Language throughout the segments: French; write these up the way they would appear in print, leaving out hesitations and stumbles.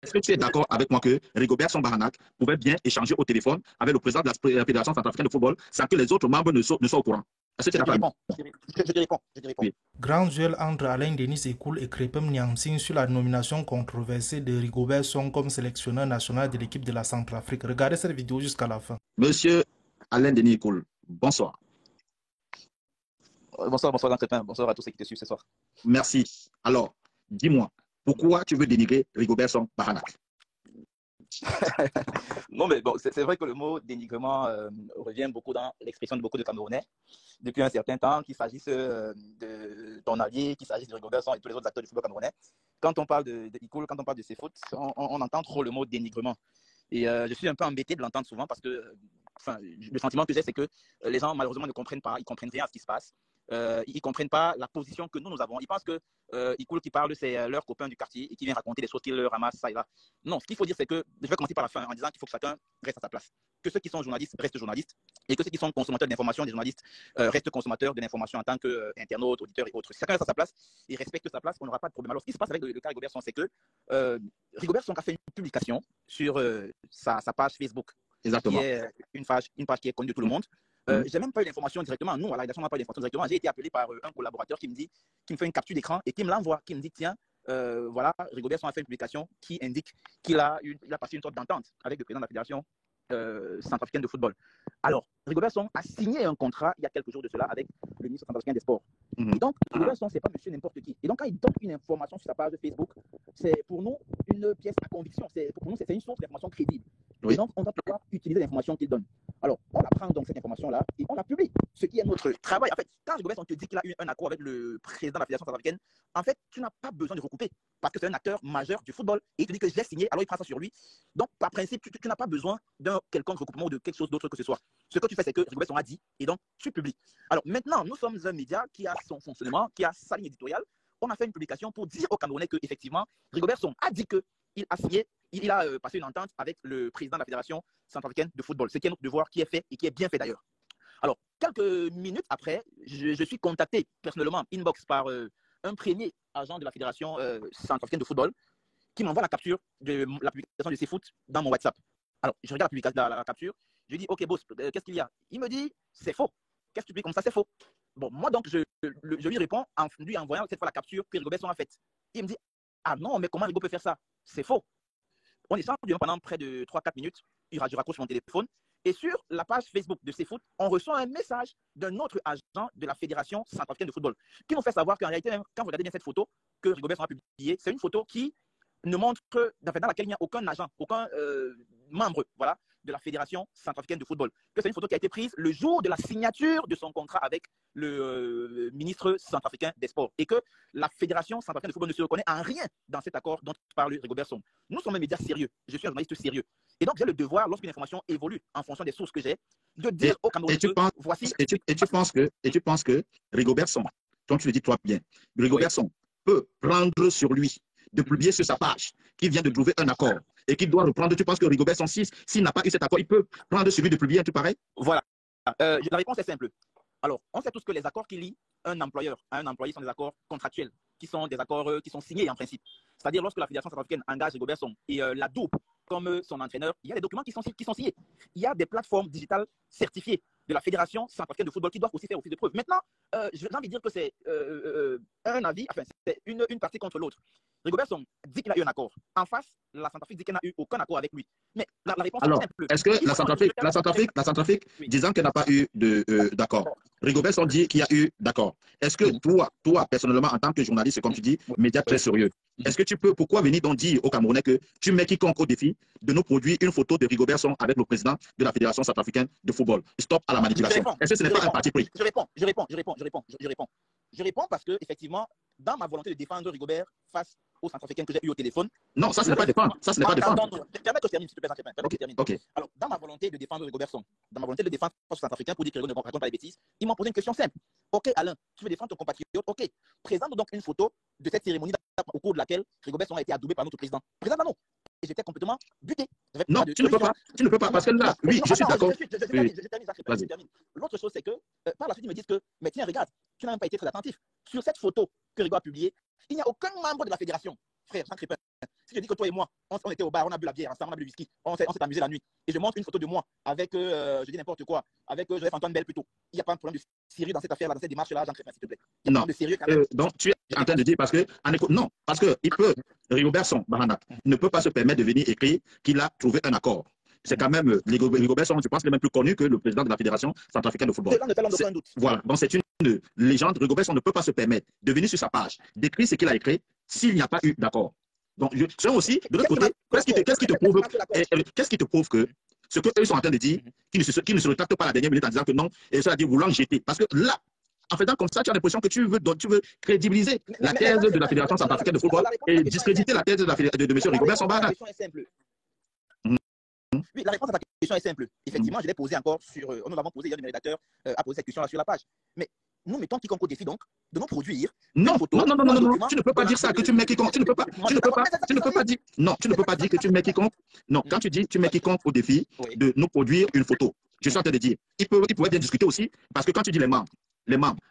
est-ce que tu es d'accord avec moi que Rigobert Song-Bahanac pouvait bien échanger au téléphone avec le président de la Fédération centrafricaine de football sans que les autres membres ne soient au courant? Est-ce que tu es d'accord avec moi? Je te réponds. Oui. Grand duel entre Alain Denis Ekoul et Krépin Niamsing sur la nomination controversée de Rigobert Song comme sélectionneur national de l'équipe de la Centrafrique. Regardez cette vidéo jusqu'à la fin. Monsieur Alain Denis Ekoul, bonsoir. Bonsoir, Grand Krépin. Bonsoir à tous ceux qui te suivent ce soir. Merci. Alors, dis-moi, pourquoi tu veux dénigrer Rigobert Song-Bahanac? Non, mais bon, c'est vrai que le mot dénigrement revient beaucoup dans l'expression de beaucoup de Camerounais depuis un certain temps, qu'il s'agisse de ton allié, qu'il s'agisse de Rigobert Song et tous les autres acteurs du football camerounais. Quand on parle de Ikoul, quand on parle de ses fautes, on entend trop le mot dénigrement. Et je suis un peu embêté de l'entendre souvent parce que le sentiment que j'ai, c'est que les gens, malheureusement, ne comprennent pas, ils ne comprennent rien à ce qui se passe. Ils ne comprennent pas la position que nous avons. Ils pensent que Ikoul qui parle, c'est leur copain du quartier et qui vient raconter des choses qu'il leur ramasse, ça et là. Non, ce qu'il faut dire, c'est que, je vais commencer par la fin en disant qu'il faut que chacun reste à sa place. Que ceux qui sont journalistes restent journalistes et que ceux qui sont consommateurs d'informations, des journalistes, restent consommateurs de l'information en tant qu'internautes, auditeurs et autres. Si chacun reste à sa place et respecte sa place, on n'aura pas de problème. Alors, ce qui se passe avec le cas Rigobert Song, c'est que Rigobert Song a fait une publication sur sa page Facebook. Exactement. Qui est une page qui est connue de tout le monde. J'ai même pas eu l'information directement. Nous, à la rédaction, on n'a pas eu l'information directement. J'ai été appelé par un collaborateur qui me fait une capture d'écran et qui me l'envoie, qui me dit tiens, voilà, Rigobert Song a fait une publication qui indique qu'il a passé une sorte d'entente avec le président de la fédération centrafricaine de football. Alors, Rigobert Song a signé un contrat il y a quelques jours de cela avec le ministre centrafricain des Sports. Et donc, Rigobert Song, c'est pas monsieur n'importe qui. Et donc, quand il donne une information sur sa page de Facebook, c'est pour nous une pièce à conviction. Pour nous, c'est une source d'information crédible. Oui. Et donc, on doit pouvoir utiliser l'information qu'il donne. Alors, on apprend donc cette information-là et on la publie. Ce qui est notre travail. En fait, quand Rigobert Song te dit qu'il a eu un accord avec le président de la fédération centrafricaine, en fait, tu n'as pas besoin de recouper parce que c'est un acteur majeur du football et il te dit que j'ai signé, alors il prend ça sur lui. Donc, par principe, tu n'as pas besoin d'un quelconque recoupement ou de quelque chose d'autre que ce soit. Ce que tu fais, c'est que Rigobert Song a dit et donc tu publies. Alors, maintenant, nous sommes un média qui a son fonctionnement, qui a sa ligne éditoriale. On a fait une publication pour dire aux Camerounais qu'effectivement, Rigobert Song a dit qu'il a signé, il a passé une entente avec le président de la fédération centrafricaine de football. Ce qui est notre devoir, qui est fait et qui est bien fait d'ailleurs. Alors, quelques minutes après, je suis contacté personnellement, inbox, par un premier agent de la fédération centrafricaine de football qui m'envoie la capture de la publication de ses foot dans mon WhatsApp. Alors, je regarde la capture, je dis, OK, boss, qu'est-ce qu'il y a? Il me dit, c'est faux. Qu'est-ce que tu publies comme ça? C'est faux. Bon, moi, donc, je lui réponds en lui envoyant cette fois la capture que Rigobert Song a faite. Il me dit, ah non, mais comment Rigo peut faire ça? C'est faux. On échange pendant près de 3-4 minutes. Je raccroche mon téléphone. Et sur la page Facebook de CFoot, on reçoit un message d'un autre agent de la Fédération centrafricaine de football qui nous fait savoir qu'en réalité, quand vous regardez bien cette photo que Rigobert Song a publiée, c'est une photo qui ne montre que, dans laquelle il n'y a aucun agent, aucun membre, voilà, de la Fédération centrafricaine de football. Que c'est une photo qui a été prise le jour de la signature de son contrat avec le ministre centrafricain des Sports et que la Fédération centrafricaine de football ne se reconnaît en rien dans cet accord dont parle Rigobert Song. Nous sommes un média sérieux. Je suis un journaliste sérieux. Et donc, j'ai le devoir, lorsqu'une information évolue en fonction des sources que j'ai, de dire aux Camerounais voici. Et tu penses que Rigobert Song, comme tu le dis toi bien, Rigobert Song peut prendre sur lui de publier sur sa page qu'il vient de trouver un accord et qu'il doit reprendre. Tu penses que Rigobert Song, s'il n'a pas eu cet accord, il peut prendre sur lui de publier un truc pareil? Voilà. La réponse est simple. Alors, on sait tous que les accords qui lient un employeur à un employé sont des accords contractuels, qui sont des accords qui sont signés en principe. C'est-à-dire, lorsque la Fédération centrafricaine engage Rigobert Song et la double comme son entraîneur, il y a des documents qui sont signés. Il y a des plateformes digitales certifiées de la Fédération centrafricaine de football qui doivent aussi faire office de preuve. Maintenant, j'ai envie de dire que c'est un avis, enfin, c'est une partie contre l'autre. Rigobert Song dit qu'il a eu un accord. En face, la Centrafrique dit qu'elle n'a eu aucun accord avec lui. Mais la réponse est simple. Est-ce que la Centrafrique disant qu'elle n'a pas eu d'accord, Rigobert Song dit qu'il y a eu d'accord. Est-ce que toi, personnellement, en tant que journaliste, comme tu dis, média très sérieux, est-ce que tu peux, pourquoi venir donc dire aux Camerounais que tu mets quiconque au défi de nous produire une photo de Rigobert Song avec le président de la Fédération centrafricaine de football? Stop à la manipulation. Est-ce que ce n'est pas un parti pris? Je réponds parce que, effectivement, dans ma volonté de défendre Rigobert face aux Centrafricains que j'ai eu au téléphone. Non, ça, ce n'est pas défendre. Ça, ce n'est pas défendre. Permets que je termine, s'il te plaît, Centrafricain. Ok. Alors, dans ma volonté de défendre Rigobert Song, dans ma volonté de défendre face aux Centrafricains pour dire que Rigobert ne raconte pas les bêtises, ils m'ont posé une question simple. Ok, Alain, tu veux défendre ton compatriote? Ok. Présente donc une photo de cette cérémonie au cours de laquelle Rigobert Song a été adoubé par notre président. Présente-la-nous. Et j'étais complètement buté. Non, tu ne peux pas. Tu ne peux pas parce que là, oui, je suis d'accord. Je termine. L'autre chose, c'est que par la suite, ils me disent que, mais tiens, regarde, tu n'as même pas été très attentif. Sur cette photo que Rigo a publiée, il n'y a aucun membre de la fédération, frère, sans Crépin. Si je dis que toi et moi, on était au bar, on a bu la bière ensemble, on a bu le whisky, on s'est amusé la nuit. Et je montre une photo de moi avec, je dis n'importe quoi, avec Joseph-Antoine Bell plutôt. Il n'y a pas un problème de sérieux dans cette affaire-là, dans cette démarche-là, Jean Crépin, s'il te plaît. Il y a Non. pas de sérieux quand même. Donc, tu es en train de dire, parce que, non, parce que il peut, Rigobertson Bahana ne peut pas se permettre de venir écrire qu'il a trouvé un accord. C'est quand même, Rigobertson, je pense qu'il est même plus connu que le président de la Fédération centrafricaine de football. Voilà, donc c'est une légende. Rigobertson ne peut pas se permettre de venir sur sa page, d'écrire ce qu'il a écrit s'il n'y a pas eu d'accord. Donc, je aussi, de l'autre côté, qu'est-ce qui te prouve que ce qu'eux sont en train de dire, qu'ils ne se rétractent pas à la dernière minute en disant que non, et ça a dit voulant jeter. Parce que là, en faisant comme ça, tu as l'impression que tu veux crédibiliser la thèse de la Fédération centrafricaine de football et discréditer la thèse de M. Rigobertson Bahana. Oui, la réponse à ta question est simple. Effectivement, je l'ai posée encore nous l'avons posé hier, le rédacteur a posé cette question-là sur la page. Mais nous mettons quiconque au défi donc de nous produire. Non, tu ne peux pas dire ça, que tu mets quiconque. Tu ne peux pas dire. Non, tu ne peux pas dire que tu mets quiconque. Non, quand tu dis tu mets quiconque au défi de nous produire une photo, je suis en train de dire, il pourrait bien discuter aussi, parce que quand tu dis les membres,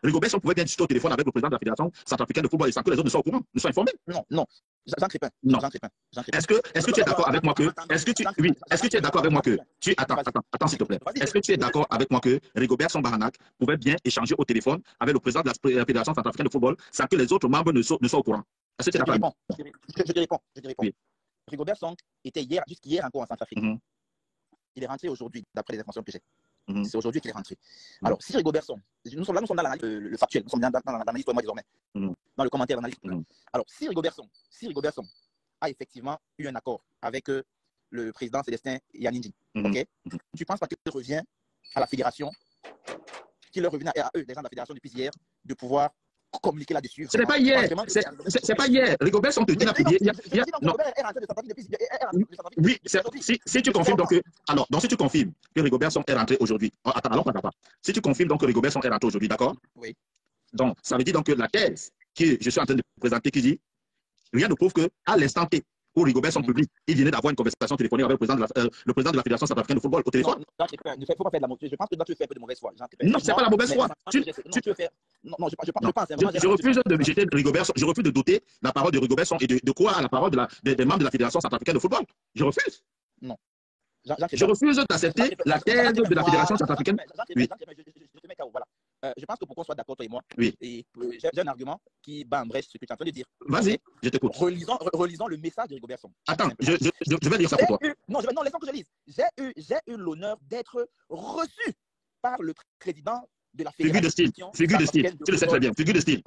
Rigobertson pouvait bien discuter au téléphone avec le président de la Fédération centrafricaine de football et sans que les autres ne soient au courant, ne soient informés. Non. Jean Crépin. Non. Est-ce que tu es d'accord avec moi que attends s'il te plaît. Est-ce que tu es d'accord avec moi que Rigobertson Bahana pouvait bien échanger au téléphone avec le président de la Fédération centrafricaine de football sans que les autres membres ne soient au courant? Est-ce que tu es d'accord? Je te réponds. Oui. Rigobertson était jusqu'hier encore en Centrafrique. Il est rentré aujourd'hui, d'après les informations que j'ai. C'est aujourd'hui qu'il est rentré. Alors, si Rigobertson, nous sommes dans l'analyse, le factuel, nous sommes dans l'analyse pour moi désormais, dans le commentaire d'analyse. Alors, si Rigobertson a effectivement eu un accord avec le président Célestin Yanindi, ok, tu penses pas qu'il revient à la fédération, qu'il leur revient à eux, les gens de la fédération depuis hier, de pouvoir communiquer là-dessus? Ce n'est pas hier. C'est pas hier. Rigobertson te dit la non. Oui, si tu confirmes donc si tu confirmes que Rigobertson est rentré aujourd'hui. Attends. Si tu confirmes donc que Rigobertson est rentré aujourd'hui, d'accord? Oui. Donc, ça veut dire donc que la thèse que je suis en train de présenter qui dit rien ne prouve qu'à l'instant T où Rigobertson public, il venait d'avoir une conversation téléphonique avec le président de la Fédération centrafricaine de football au téléphone. Non, il ne faut pas faire de la mauvaise foi. Je pense que tu fais un peu de mauvaise foi. Non, ce n'est pas la mauvaise foi. Je refuse de jeter Rigobertson. Je refuse de douter la parole de Rigobertson et de croire à la parole des membres de la Fédération centrafricaine de football. Je refuse. Non. Je refuse d'accepter la thèse de la Fédération centrafricaine. Oui. Je te mets KO, voilà. Je pense que pour qu'on soit d'accord, toi et moi, et j'ai un argument qui bat en brèche ce que tu es en train de dire. Vas-y, je t'écoute. Relisons le message de Rigobertson. Attends, je vais lire ça pour toi. Non, laissons que je lise. J'ai eu l'honneur d'être reçu par le président de la Fédération. Figure de style. Tu le sais très bien. Figure de style.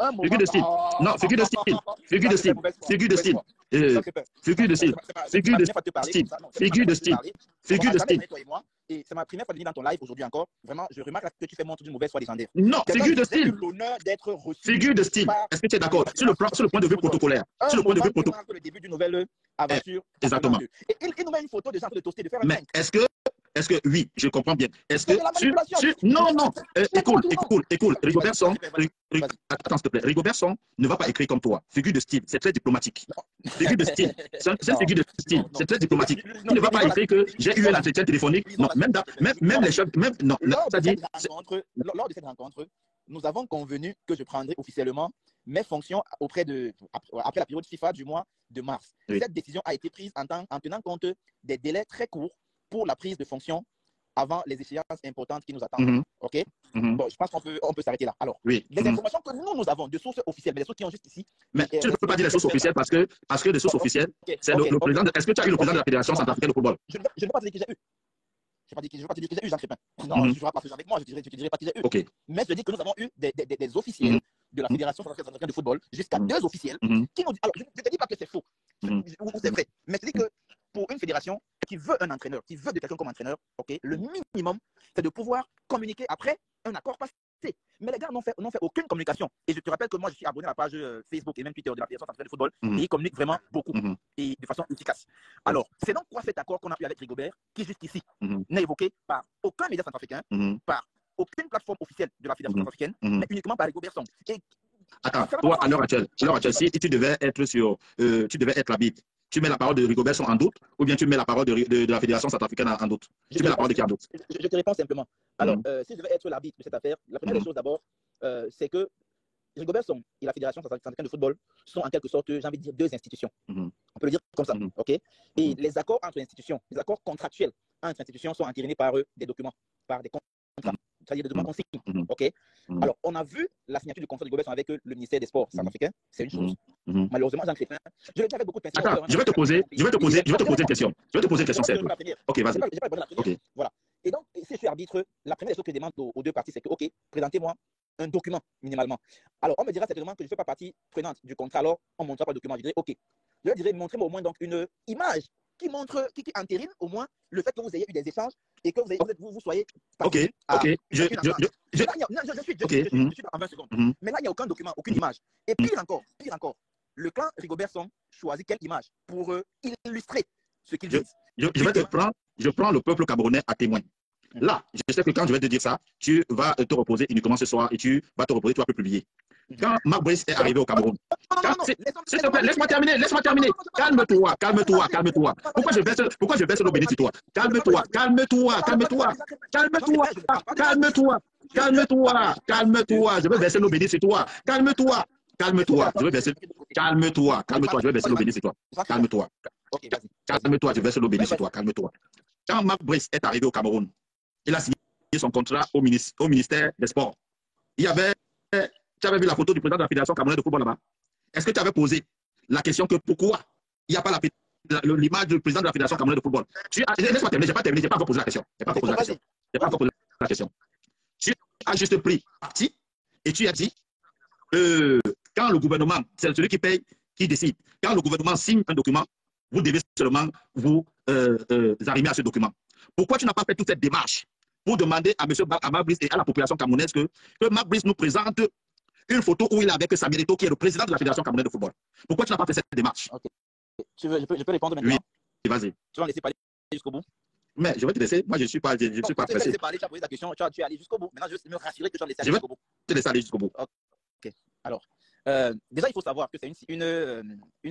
Non, figure de style. Figure de style. Figure de style. Figure de style. Figure de style. Figure de style. Figure de style. Et c'est ma première fois de venir dans ton live aujourd'hui encore. Vraiment, je remarque que tu fais montre d'une mauvaise foi légendaire. Non, figure de style. L'honneur d'être reçu. Figure de style. Est-ce que tu es d'accord? Sur le point de vue protocolaire. Sur le point de vue protocolaire. Le début d'une nouvelle aventure. Exactement. Et il nous met une photo de gens de toaster, de faire un mais est-ce que oui, je comprends bien. Est-ce que non, écoute, Rigobertson, attends s'il te plaît, Rigobertson ne va pas écrire comme toi. Figure de style, c'est très diplomatique. Figure de style, c'est une figure de style, c'est très diplomatique. Il ne va pas écrire que j'ai eu un entretien téléphonique. Non, même les chefs, non, ça dit. Lors de cette rencontre, nous avons convenu que je prendrai officiellement mes fonctions après la période FIFA du mois de mars. Oui. Cette décision a été prise en tenant compte des délais très courts pour la prise de fonction avant les échéances importantes qui nous attendent. OK? Bon, je pense qu'on peut s'arrêter là. Alors, les informations que nous avons de sources officielles, mais les sources qui ont juste ici. Mais tu ne peux pas dire les sources officielles parce que les sources officielles, c'est le président. Est-ce que tu as eu le président de la Fédération centrafricaine de football? Je ne vais pas dire que j'ai eu. Je ne vais pas te dire que j'ai eu, Jean Crépin. Non, tu ne joueras pas avec moi, je ne te dirai pas que j'ai eu. Okay. Mais je dis que nous avons eu des officiels de la Fédération centrafricaine de football, jusqu'à 2 officiels, qui nous disent. Alors, je ne te dis pas que c'est faux, ou c'est vrai, mais je dis que pour une fédération qui veut un entraîneur, qui veut de quelqu'un comme entraîneur, okay, le minimum, c'est de pouvoir communiquer après un accord passé. Mais les gars n'ont fait aucune communication. Et je te rappelle que moi, je suis abonné à la page Facebook et même Twitter de la Fédération centrafricaine de football, et ils communiquent vraiment beaucoup et de façon efficace. Alors, c'est donc quoi cet accord qu'on a eu avec Rigobert, qui jusqu'ici n'est évoqué par aucun média centrafricain, par aucune plateforme officielle de la Fédération centrafricaine, mais uniquement par Rigobertson. Attends, toi, à l'heure actuelle, si tu devais être tu devais être l'arbitre, tu mets la parole de Rigobertson en doute ou bien tu mets la parole de la Fédération centrafricaine en doute? Tu mets la parole de qui en doute? Je te réponds simplement. Alors, si je devais être l'arbitre de cette affaire, la première des choses d'abord, c'est que Rigobert Song et la Fédération centrafricaine de football sont en quelque sorte, j'ai envie de dire, deux institutions. On peut le dire comme ça, ok? Et les accords entre institutions, les accords contractuels entre institutions sont entérinés par des documents, par des contrats, c'est-à-dire des documents consignés, ok? Alors, on a vu la signature du contrat de Rigobert Song avec le ministère des Sports centrafricain, c'est une chose. Malheureusement, Jean Crépin, je le dis avec beaucoup de Attends, je vais te poser une question. Je vais te poser une question simple. Ok, vas-y. Okay. Voilà. Et donc, si je suis arbitre, la première des choses que je demande aux deux parties, c'est que, ok, présentez-moi un document minimalement. Alors, on me dira certainement que je ne fais pas partie prenante du contrat, alors on ne montrera pas le document. Je dirais, ok. Je dirais, montrez-moi au moins donc une image qui montre, qui entérine au moins le fait que vous ayez eu des échanges et que vous soyez. Ok. Je suis dans 20 secondes. Mais là, il n'y a aucun document, aucune image. Et pire encore, le clan Rigobert Song choisit quelle image pour illustrer ce qu'il dit. Je prends le peuple camerounais à témoin. Là, je sais que quand je vais te dire ça, tu vas te reposer uniquement ce soir et tu vas te reposer, tu vas plus publier. Quand Marc Brice est arrivé au Cameroun, s'il te plaît, laisse-moi terminer. Calme-toi. Pourquoi je verse l'eau bénite sur toi? Calme-toi. Je vais verser l'eau bénite sur toi. Calme-toi. Je vais verser l'eau bénite sur toi. Calme-toi. Je verse l'eau bénite sur toi. Calme-toi. Quand Marc Brice est arrivé au Cameroun, il a signé son contrat au ministère des Sports. Tu avais vu la photo du président de la Fédération camerounaise de football là-bas. Est-ce que tu avais posé la question que pourquoi il n'y a pas l'image du président de la Fédération camerounaise de football? Laisse-moi terminer, je n'ai pas encore posé la question. Tu as juste pris parti et tu as dit quand le gouvernement, c'est celui qui paye, qui décide. Quand le gouvernement signe un document, vous devez seulement vous arrimer à ce document. Pourquoi tu n'as pas fait toute cette démarche pour demander à Marc Brice et à la population camerounaise que Marc Brice nous présente une photo où il est avec Samuel Eto'o, qui est le président de la Fédération camerounaise de football? Pourquoi tu n'as pas fait cette démarche? Okay. Je peux répondre maintenant? Oui, vas-y. Tu vas me laisser parler jusqu'au bout? Mais je vais te laisser. Moi, je ne suis pas pressé. Tu as posé ta question, tu es allé jusqu'au bout. Maintenant, je veux me rassurer que tu vas me laisser aller jusqu'au bout. Je vais te laisser aller jusqu'au bout. Ok. Alors, déjà, il faut savoir que c'est une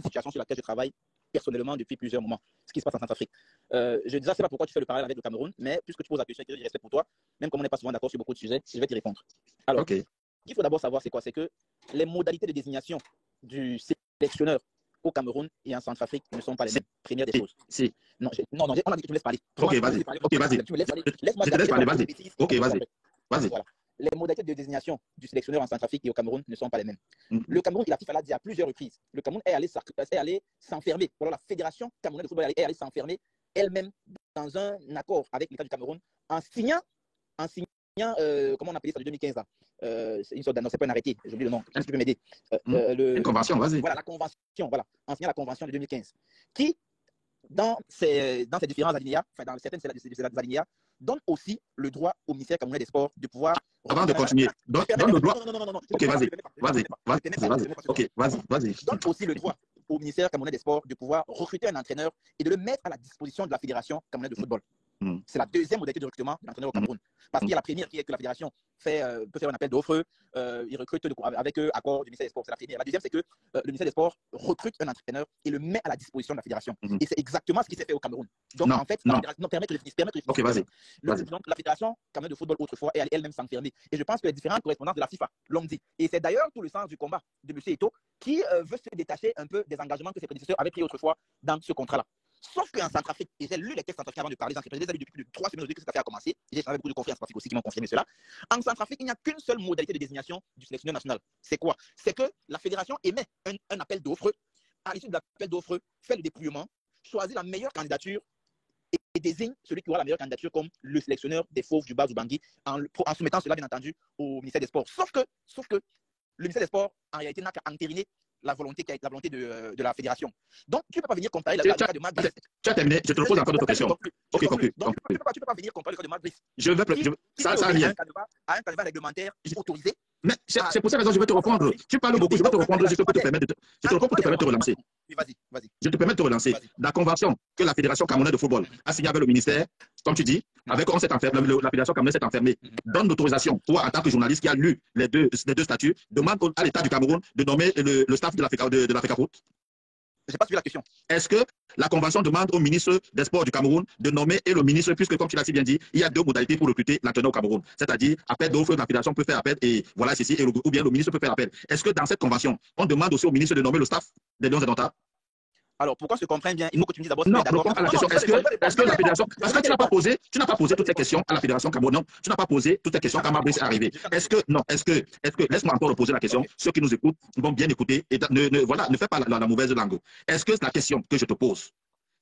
situation sur laquelle je travaille personnellement depuis plusieurs moments, ce qui se passe en Centrafrique. Je ne sais pas pourquoi tu fais le parallèle avec le Cameroun, mais puisque tu poses la question et que j'ai respect pour toi, même comme on n'est pas souvent d'accord sur beaucoup de sujets, je vais t'y répondre. Alors, ce qu'il faut d'abord savoir, c'est quoi? C'est que les modalités de désignation du sélectionneur au Cameroun et en Centrafrique ne sont pas les mêmes. Première des choses. Non, on a dit que tu me laisses parler. Ok, vas-y. Laisse-moi parler, vas-y. Ok, vas-y. Voilà. Les modalités de désignation du sélectionneur en Centrafrique et au Cameroun ne sont pas les mêmes. Le Cameroun, il a dit à plusieurs reprises, le Cameroun est allé s'enfermer. Voilà, la Fédération camerounaise de football est allée s'enfermer elle-même dans un accord avec l'État du Cameroun en signant comment on appelait ça, de 2015 là. C'est une sorte d'annonce, c'est pas un arrêté, j'ai oublié le nom. Est-ce que tu peux m'aider? Une convention, vas-y. Voilà, la convention, voilà, en signant la convention de 2015, qui, dans ces différents alinéas, enfin dans certaines des alinéas, donne aussi le droit au ministère camerounais des Sports de pouvoir. Avant de continuer, donne le droit. Non. Ok, vas-y. Ok, vas-y. Donne aussi le droit au ministère camerounais des Sports de pouvoir recruter un entraîneur et de le mettre à la disposition de la Fédération camerounaise de football. C'est la deuxième modalité de recrutement de l'entraîneur au Cameroun. Parce qu'il y a la première qui est que la Fédération peut faire un appel d'offres, il recrute avec accord du ministère des Sports. C'est la première. La deuxième, c'est que le ministère des Sports recrute un entraîneur et le met à la disposition de la Fédération. Et c'est exactement ce qui s'est fait au Cameroun. Donc en fait, permet que je finisse. Ok, vas-y. Donc la Fédération camerounaise de football autrefois est allée elle-même s'enfermer. Et je pense que les différentes correspondances de la FIFA l'ont dit. Et c'est d'ailleurs tout le sens du combat de M. Eto'o qui veut se détacher un peu des engagements que ses prédécesseurs avaient pris autrefois dans ce contrat-là. Sauf qu'en Centrafrique, et j'ai lu les textes centrafricains avant de parler, j'ai depuis plus de 3 semaines que cette affaire a commencé, et j'ai beaucoup de confrères en Centrafrique aussi qui m'ont confirmé cela. En Centrafrique, il n'y a qu'une seule modalité de désignation du sélectionneur national. C'est quoi? C'est que la fédération émet un appel d'offres, à l'issue de l'appel d'offres, fait le dépouillement, choisit la meilleure candidature et désigne celui qui aura la meilleure candidature comme le sélectionneur des Fauves du Bas du Bangui, en soumettant cela, bien entendu, au ministère des Sports. Sauf que le ministère des Sports, en réalité, n'a qu'à entériner la volonté de la fédération. Donc, tu ne peux pas venir comparer le cas de Marc Brice. Tu as terminé, je te pose encore d'autres questions. Ok, conclue. Donc, tu ne peux pas venir comparer le cas de Marc Brice. Ça vient. À un canevas réglementaire autorisé. Mais c'est pour cette raison que je vais te reprendre. Tu parles beaucoup, je vais te reprendre, je peux te permettre de relancer. Vas-y. Je te permets de te relancer. La convention que la Fédération camerounaise de football a signée avec le ministère, comme tu dis, avec on s'est enfermé, la Fédération camerounaise s'est enfermée, donne l'autorisation, toi, en tant que journaliste qui a lu les deux statuts, demande à l'État du Cameroun de nommer le staff de la FECAFOOT. Je n'ai pas suivi la question. Est-ce que la convention demande au ministre des Sports du Cameroun de nommer et le ministre, puisque comme tu l'as si bien dit, il y a deux modalités pour recruter l'entraîneur au Cameroun. C'est-à-dire, appel d'offres, la fédération peut faire appel et voilà ceci, ou bien le ministre peut faire appel. Est-ce que dans cette convention, on demande aussi au ministre de nommer le staff des Lions Indomptables? Alors, pourquoi se comprenne bien, il faut que tu me dises d'abord si non, tu es d'accord. À la question, est-ce que la fédération, parce que tu n'as pas posé toutes ces questions à la fédération Cameroun, non, tu n'as pas posé toutes ces questions quand Mabrice est arrivé. Est-ce que, laisse-moi encore reposer la question, ceux qui nous écoutent vont bien écouter et ne fais pas la mauvaise langue. Est-ce que la question que je te pose,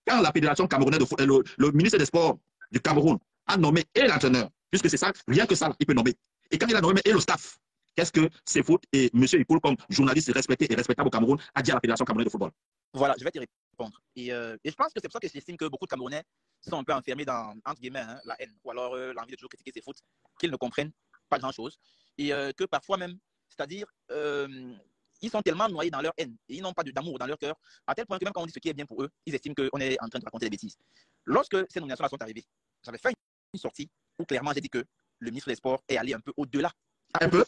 quand la fédération camerounaise de football, le ministre des Sports du Cameroun a nommé et l'entraîneur, puisque c'est ça, rien que ça, il peut nommer, et quand il a nommé et le staff, qu'est-ce que c'est foot et M. Ikoul, comme journaliste respecté et respectable au Cameroun, a dit à la fédération camerounaise de football? Voilà, je vais te répondre. Et je pense que c'est pour ça que j'estime que beaucoup de Camerounais sont un peu enfermés dans, entre guillemets, la haine, ou alors l'envie de toujours critiquer ces foot, qu'ils ne comprennent pas grand-chose. Et que parfois même, c'est-à-dire, ils sont tellement noyés dans leur haine, et ils n'ont pas d'amour dans leur cœur, à tel point que même quand on dit ce qui est bien pour eux, ils estiment qu'on est en train de raconter des bêtises. Lorsque ces nominations-là sont arrivées, j'avais fait une sortie où clairement j'ai dit que le ministre des Sports est allé un peu au-delà. Un peu?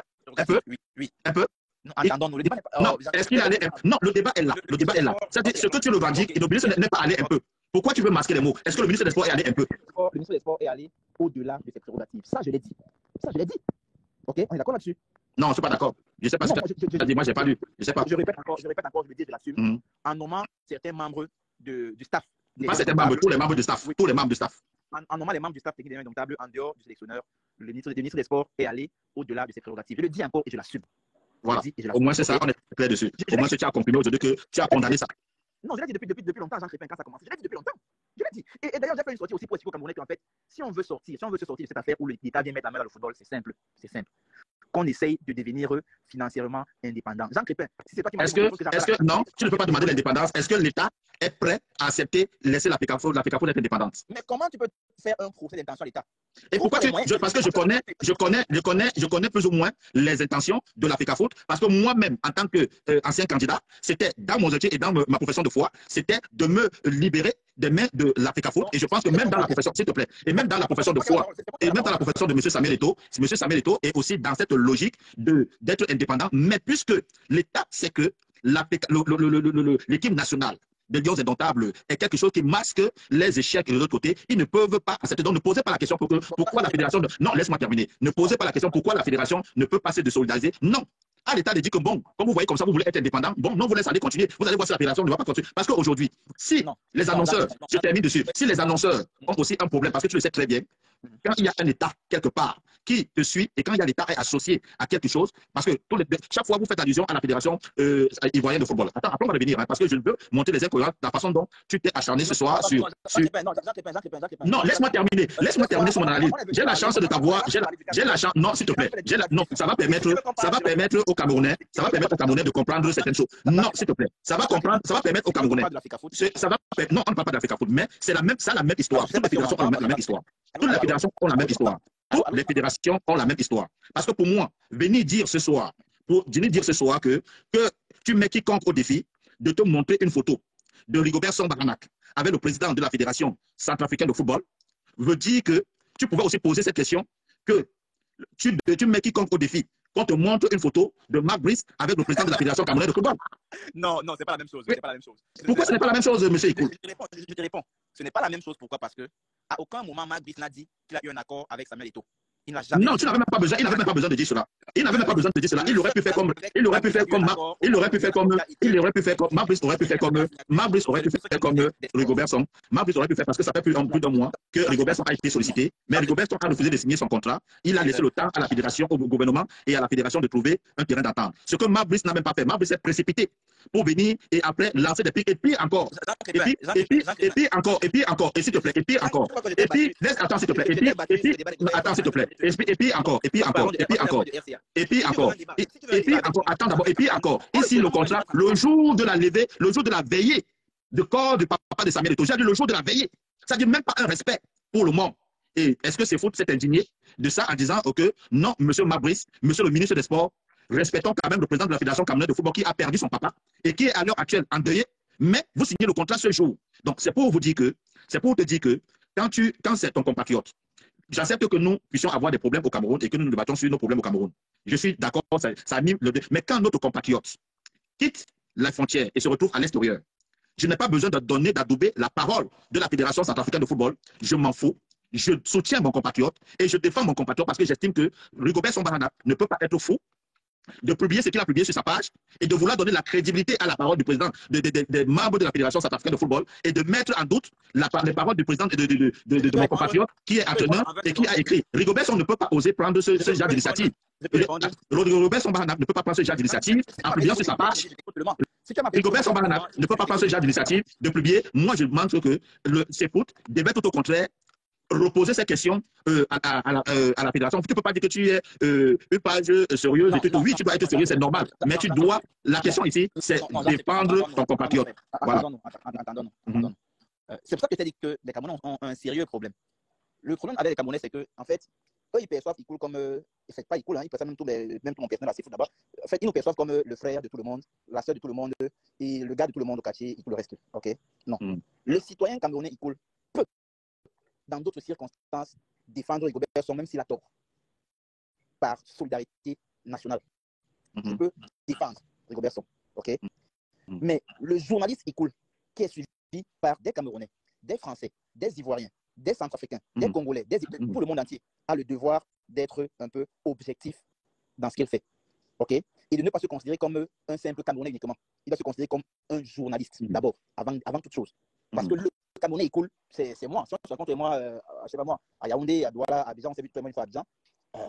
Oui. Un peu? Non, attendons-nous, le débat n'est pas... Non, est-ce qu'il allait... Non, le débat est là. Le débat est là. C'est-à-dire, ce que tu le revendiques, le ministre n'est pas allé un peu. Pourquoi tu veux masquer les mots? Est-ce que le ministre des Sports est allé un peu? Le ministre des Sports est allé au-delà de ses prérogatives. Ça, je l'ai dit. OK, on est d'accord là-dessus? Non, je ne suis pas d'accord. Je ne sais pas si tu as dit, moi, je n'ai pas lu. Je ne sais pas. Je répète encore, je le dis, je l'assume. En nommant certains membres du staff. Pas certains membres, tous les membres du staff. Tous les membres du staff. En nommant les membres du staff technique des Indomptables en dehors du sélectionneur, le ministre des Sports est allé au-delà de ses prérogatives. Je le dis encore et je l'assume. Voilà. Au moins, c'est ça, on est clair dessus. Au moins, tu as compris aujourd'hui que tu as condamné ça. Non, je l'ai dit depuis longtemps, Jean Crépin, quand ça a commencé. Je l'ai dit depuis longtemps. Je l'ai dit. Et d'ailleurs, j'ai fait une sortie aussi pour expliquer aux Camerounais qu'en fait, si on veut se sortir de cette affaire où l'État vient mettre la main dans le football, c'est simple. Qu'on essaye de devenir financièrement indépendant. Jean Crépin, si c'est toi qui m'as dit non, tu ne peux pas demander l'indépendance. Est-ce que l'État est prêt à accepter, laisser la FECAFO être indépendante? Mais comment tu peux faire un procès d'intention à l'État? Et pourquoi parce que je connais plus ou moins les intentions de la FECAFO, parce que moi-même, en tant qu'ancien candidat, c'était dans mon métier et dans ma profession de foi, c'était de me libérer des mains de la FECAFO. Et je pense que même dans la profession, s'il te plaît, et même dans la profession de foi, et même dans la profession de M. Samuel Eto'o est aussi dans cette logique d'être indépendant. Mais puisque l'État sait que l'équipe nationale des Lions Indomptables est quelque chose qui masque les échecs de l'autre côté, ils ne peuvent pas accepter. Donc ne posez pas la question pourquoi la fédération... Non, laisse-moi terminer. Ne posez pas la question pourquoi la fédération ne peut pas se désolidariser. Non. À l'État de dire que bon, comme vous voyez comme ça, vous voulez être indépendant, bon, non, vous laissez aller continuer. Vous allez voir si la fédération ne va pas continuer. Parce qu'aujourd'hui, si les annonceurs, je termine dessus, si les annonceurs ont aussi un problème, parce que tu le sais très bien, quand il y a un État quelque part qui te suit et quand il y a l'État est associé à quelque chose, parce que chaque fois vous faites allusion à la fédération ivoirienne de football. Attends, après on va revenir, hein, parce que je veux montrer les incohérences de la façon dont tu t'es acharné ce soir sur... Non, laisse-moi terminer sur mon analyse. J'ai la chance de t'avoir, j'ai la chance, non, s'il te plaît, non, ça va permettre aux Camerounais, de comprendre certaines choses. Non, s'il te plaît, ça va permettre aux Camerounais. Non, on ne parle pas de la FECAFOOT, mais c'est la même histoire. Toutes les fédérations ont la même histoire. Toutes les fédérations ont la même histoire. Toutes les fédérations ont la même histoire. Parce que pour moi, venir dire ce soir que tu mets quiconque au défi de te montrer une photo de Rigobert Song Baranac avec le président de la Fédération centrafricaine de football veut dire que tu pouvais aussi poser cette question que tu mets quiconque au défi qu'on te montre une photo de Marc Brice avec le président de la Fédération camerounaise de football. Non, c'est pas la même chose. Pourquoi ce n'est pas la même chose, M. Ikoul? Je te réponds. Ce n'est pas la même chose. Pourquoi? Parce que à aucun moment, Marc Brice n'a dit qu'il a eu un accord avec Samuel Eto'o. Il n'a jamais. Non, tu n'avais même pas besoin. Il n'avait même pas besoin de dire cela. Il aurait pu faire comme Rigobert Song. Marc Brice aurait pu faire parce que ça fait plus d'un mois que Rigobert Song a été sollicité. Mais Rigobert Song a refusé de signer son contrat. Il a laissé le temps à la fédération, au gouvernement et à la fédération de trouver un terrain d'entente. Ce que Marc Brice n'a même pas fait. Marc Brice s'est précipité pour venir et après lancer des pics. Et puis encore. Et puis encore. Et s'il te plaît. Et puis encore. Et puis, attends, s'il te plaît. Attends, s'il te plaît. Et puis encore. Attends d'abord. Et puis encore. Ici, le contrat, le jour de la levée, le jour de la veillée de corps du papa de Samuel Eto'o. J'ai dit le jour de la veillée. Ça dit même pas un respect pour le monde. Et est-ce que c'est faux de s'être indigné de ça en disant que non, monsieur Mabrice, monsieur le ministre des Sports, respectons quand même le président de la Fédération camerounaise de football qui a perdu son papa et qui est à l'heure actuelle endeuillé, mais vous signez le contrat ce jour. Donc c'est pour te dire que quand c'est ton compatriote, j'accepte que nous puissions avoir des problèmes au Cameroun et que nous nous débattons sur nos problèmes au Cameroun. Je suis d'accord, ça anime mais quand notre compatriote quitte la frontière et se retrouve à l'extérieur, Je n'ai pas besoin de donner, d'adouber la parole de la Fédération centrafricaine de football. Je m'en fous. Je soutiens mon compatriote et je défends mon compatriote parce que j'estime que Rigobert Song Bahana ne peut pas être fou de publier ce qu'il a publié sur sa page et de vouloir donner la crédibilité à la parole du président, des membres de la Fédération centrafricaine de football et de mettre en doute les paroles du président de mon compatriote qui est entraîneur et qui a écrit. Rigobert Song ne peut pas oser prendre ce genre d'initiative. Rigobert Song Bahana ne peut pas prendre ce genre d'initiative en publiant sur sa page. Rigobert Song Bahana ne peut pas prendre ce genre d'initiative de publier. Moi, je montre que ces foot devait tout au contraire reposer ces questions à la fédération. Tu ne peux pas dire que tu es une page sérieuse. Oui, tu dois être sérieux, c'est normal. Mais tu dois. La question ici, c'est défendre ton compatriote. Voilà. C'est pour ça que je t'ai dit que les Camerounais ont un sérieux problème. Le problème avec les Camerounais, c'est que, en fait, eux, ils perçoivent Ikoul comme. C'est pas Ikoul, hein, ils perçoivent même tout mon personnel à foot d'abord. En fait, ils nous perçoivent comme le frère de tout le monde, la sœur de tout le monde et le gars de tout le monde au quartier et tout le reste. OK? Non. Le citoyen camerounais Ikoul peut, dans d'autres circonstances, défendre Rigobert Song, même s'il a tort, par solidarité nationale. Il peut défendre Rigobert Song, ok? Mais le journaliste Ikoul, qui est suivi par des Camerounais, des Français, des Ivoiriens, des Centrafricains, des Congolais, tout le monde entier, a le devoir d'être un peu objectif dans ce qu'il fait, ok? Et de ne pas se considérer comme un simple Camerounais uniquement. Il doit se considérer comme un journaliste, d'abord, avant toute chose. Parce que le Camerounais Ikoul, c'est moi. Si on se rencontre moi, je sais pas moi, à Yaoundé, à Douala, à Abidjan, on s'est vu tout le monde une fois à Abidjan,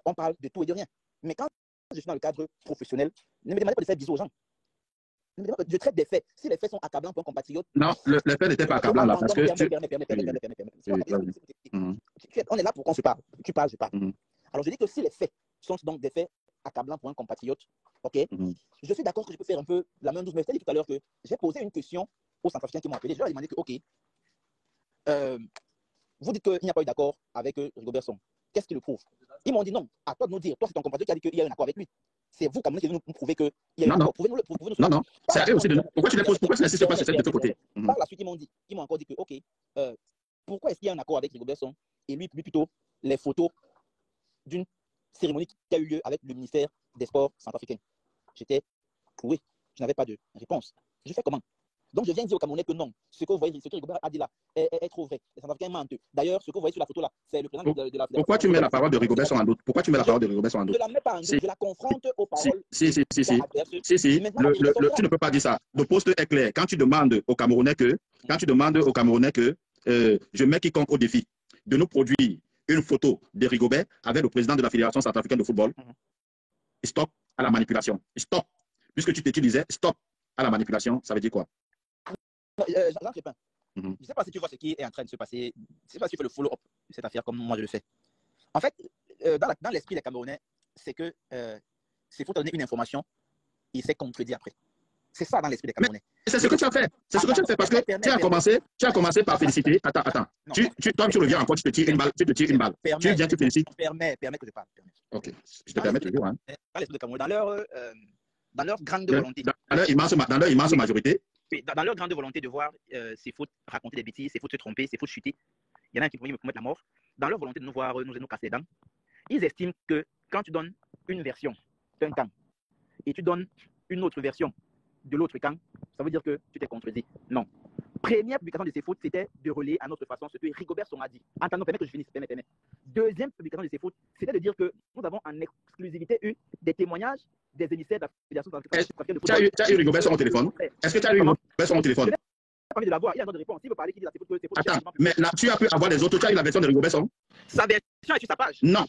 on parle de tout et de rien. Mais quand je suis dans le cadre professionnel, ne me demandez pas de faire bisous aux gens. Je traite des faits. Si les faits sont accablants pour un compatriote. Non, les faits n'étaient pas accablants là. Parce que on est là pour qu'on se parle. Tu parles, je parle. Alors je dis que si les faits sont donc des faits accablants pour un compatriote, ok, je suis d'accord que je peux faire un peu la même chose. Mais je t'ai dit tout à l'heure que j'ai posé une question aux Centrafricains qui m'ont appelé. Je leur ai demandé que, ok, vous dites qu'il n'y a pas eu d'accord avec Rigobert Song. Qu'est-ce qui le prouve? Ils m'ont dit non, à toi de nous dire. Toi, c'est ton compatriote qui a dit qu'il y a un accord avec lui. C'est vous, Camerounais, qui devez nous prouver qu'il y a un accord. Prouvez-nous. Non, c'est à eux aussi de nous. Pourquoi tu les poses? Pourquoi tu n'insistes pas sur cette de côté? Par la suite, ils m'ont encore dit que, ok, pourquoi est-ce qu'il y a un accord avec Rigobert Song et lui, plutôt, les photos d'une cérémonie qui a eu lieu avec le ministère des Sports centrafricain. J'étais oui, je n'avais pas de réponse. Je fais comment? Donc, je viens dire aux Camerounais que non, ce que vous voyez, ce que Rigobert a dit là est trop vrai. Les Centrafricains mentent. D'ailleurs, ce que vous voyez sur la photo là, c'est le président de la Fédération. Pourquoi tu mets la parole de Rigobert Song en doute? Pourquoi tu mets la parole de Rigobert Song en doute? Je ne la mets pas en doute, je la confronte aux paroles. Si. Tu ne peux pas dire ça. Le poste est clair. Quand tu demandes aux Camerounais que, je mets quiconque au défi de nous produire une photo de Rigobert avec le président de la Fédération centrafricaine de football, stop à la manipulation. Stop. Puisque tu t'utilisais, stop à la manipulation, ça veut dire quoi? Jean Crépin, je ne sais pas si tu vois ce qui est en train de se passer. Je ne sais pas si tu fais le follow-up de cette affaire comme moi je le fais. En fait, dans l'esprit des Camerounais, c'est que c'est faut donner une information et c'est contredit après. C'est ça dans l'esprit des Camerounais. C'est ce que tu as fait. C'est ce que tu as fait parce que tu as commencé par féliciter. Attends. Toi, tu reviens encore, tu te tires une balle. Tu viens, tu félicites. Permets que je parle. Ok. Je te permets toujours. Hein. Dans l'esprit des Camerounais, dans leur grande volonté. Dans leur immense majorité. Dans leur grande volonté de voir ces fautes raconter des bêtises, ces fautes se tromper, ces fautes chuter, il y en a un qui pourrait me commettre la mort. Dans leur volonté de nous voir nous casser les dents, ils estiment que quand tu donnes une version d'un camp et tu donnes une autre version de l'autre camp, ça veut dire que tu t'es contredit. Non. Première publication de ces fautes, c'était de relayer à notre façon ce que Rigobert Song a dit. Attends, permets que je finisse. Permets. Deuxième publication de ces fautes, c'était de dire que nous avons en exclusivité eu des témoignages des émissaires de la Fédération centrafricaine de football. Tu as eu Rigobert Song au téléphone? Est-ce que tu as eu Rigobert Song au téléphone? Je n'ai pas envie de l'avoir. Il y a une autre réponse. S'il veut parler, qu'il dit la faute. Attends, mais là, tu as pu avoir les autres. Tu as eu la version de Rigobert Song? Sa version est sur sa page. Non,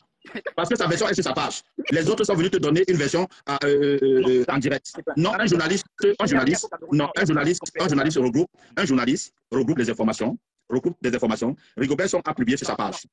parce que sa version est sur sa page. Les autres sont venus te donner une version en direct. Non, un journaliste regroupe les informations. Rigobert Song a publié sur sa page.